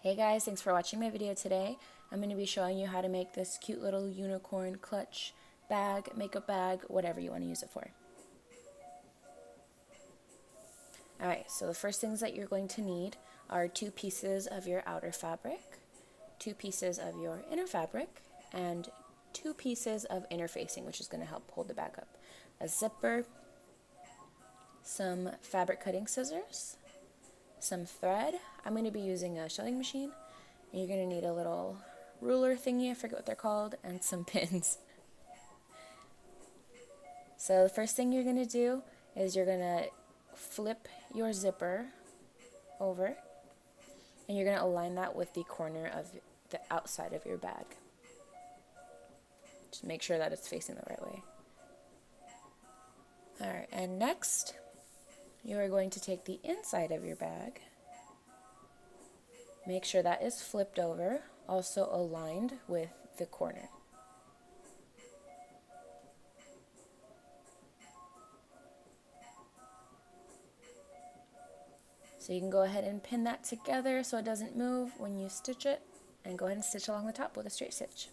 Hey guys, thanks for watching my video today. I'm going to be showing you how to make this cute little unicorn clutch bag, makeup bag, whatever you want to use it for. Alright, so the first things that you're going to need are 2 pieces of your outer fabric, 2 pieces of your inner fabric, and 2 pieces of interfacing, which is going to help hold the bag up. A zipper, some fabric cutting scissors, some thread. I'm going to be using a sewing machine. And you're going to need a little ruler thingy, I forget what they're called, and some pins. So the first thing you're going to do is you're going to flip your zipper over, and you're going to align that with the corner of the outside of your bag. Just make sure that it's facing the right way. Alright, and next you are going to take the inside of your bag. Make sure that is flipped over, also aligned with the corner. So you can go ahead and pin that together so it doesn't move when you stitch it, and go ahead and stitch along the top with a straight stitch.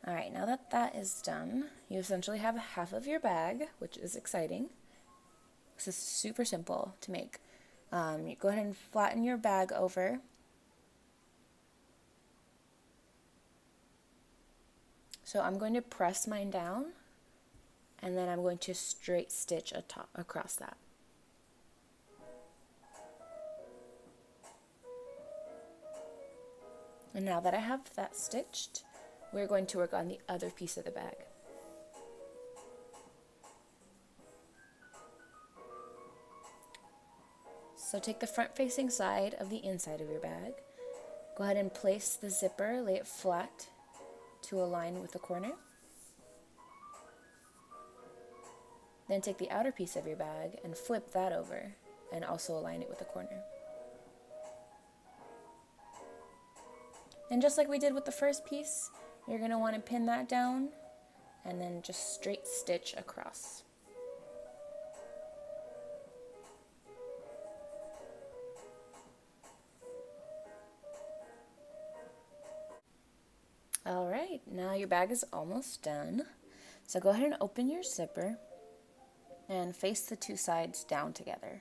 Alright, now that that is done, you essentially have half of your bag, which is exciting. This is super simple to make. You go ahead and flatten your bag over. So I'm going to press mine down, and then I'm going to straight stitch across that. And now that I have that stitched, we're going to work on the other piece of the bag. So take the front facing side of the inside of your bag. Go ahead and place the zipper, lay it flat to align with the corner. Then take the outer piece of your bag and flip that over and also align it with the corner. And just like we did with the first piece, you're going to want to pin that down and then just straight stitch across. Alright, now your bag is almost done. So go ahead and open your zipper and face the 2 sides down together.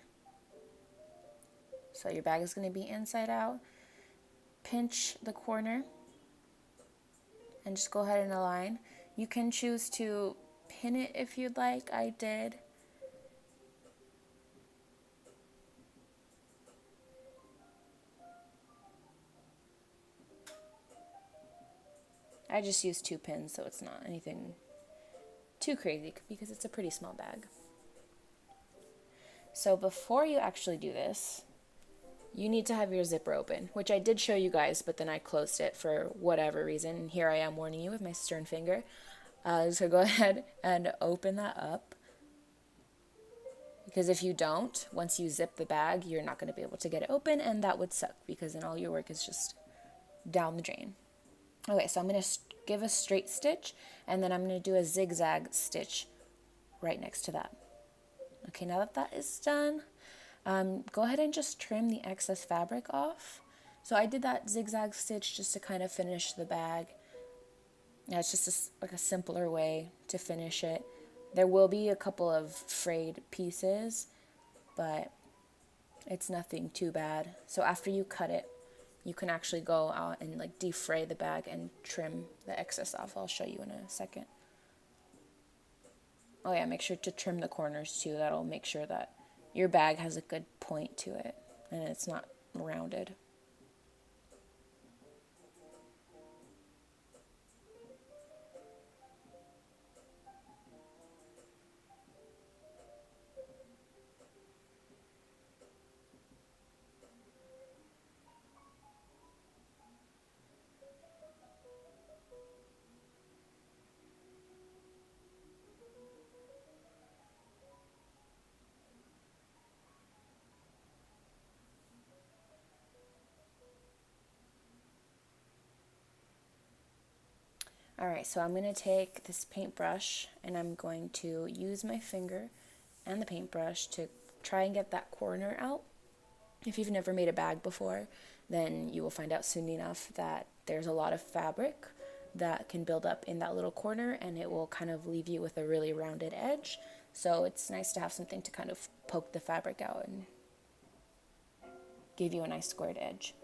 So your bag is going to be inside out. Pinch the corner and just go ahead and align. You can choose to pin it if you'd like. I did. I just used 2 pins, so it's not anything too crazy because it's a pretty small bag. So before you actually do this, you need to have your zipper open, which I did show you guys, but then I closed it for whatever reason. Here I am warning you with my stern finger. So go ahead and open that up, because if you don't, once you zip the bag, you're not going to be able to get it open, and that would suck because then all your work is just down the drain. Okay, so I'm going to give a straight stitch, and then I'm going to do a zigzag stitch right next to that. Okay, now that that is done, go ahead and just trim the excess fabric off. So I did that zigzag stitch just to kind of finish the bag. Yeah, it's just like a simpler way to finish it. There will be a couple of frayed pieces, but it's nothing too bad. So after you cut it, you can actually go out and like defray the bag and trim the excess off. I'll show you in a second. Oh yeah, make sure to trim the corners too. That'll make sure that your bag has a good point to it and it's not rounded. Alright, so I'm going to take this paintbrush and I'm going to use my finger and the paintbrush to try and get that corner out. If you've never made a bag before, then you will find out soon enough that there's a lot of fabric that can build up in that little corner, and it will kind of leave you with a really rounded edge. So it's nice to have something to kind of poke the fabric out and give you a nice squared edge,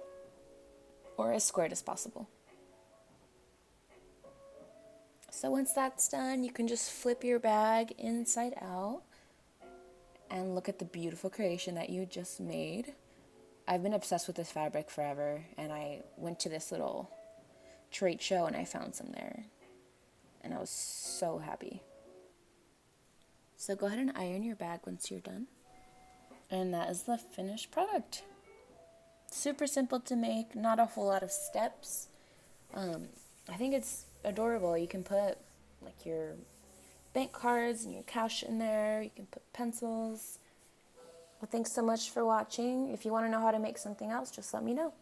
or as squared as possible. So once that's done, you can just flip your bag inside out and look at the beautiful creation that you just made. I've been obsessed with this fabric forever, and I went to this little trade show and I found some there, and I was so happy. So go ahead and iron your bag once you're done. And that is the finished product. Super simple to make, not a whole lot of steps. I think it's adorable. You can put like your bank cards and your cash in there. You can put pencils. Well, thanks so much for watching. If you want to know how to make something else, just let me know.